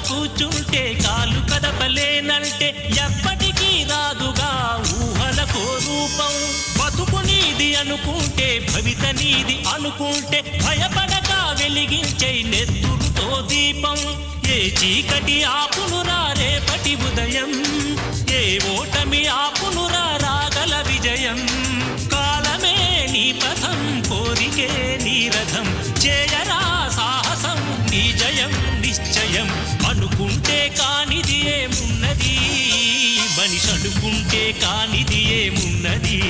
కూర్చుంటే కాలు కదపలేనంటే ఎప్పటికీ రాదుగా ఊహలకో రూపం. బతుకు నీది అనుకుంటే భవిత నీది అనుకుంటే భయపడక వెలిగించే నెత్తురుతో దీపం. ఏ చీకటి ఆపునురా రేపటి ఉదయం, ఏ ఓటమి ఆపునురా రాగల విజయం. కాలమే నీ పథం, కోరికే నీ రథం, చేయరా సాహసం నీ జయం నిశ్చయం. అనుకుంటే కానిది ఏమున్నది, మనిషి అనుకుంటే కానిది ఏమున్నది.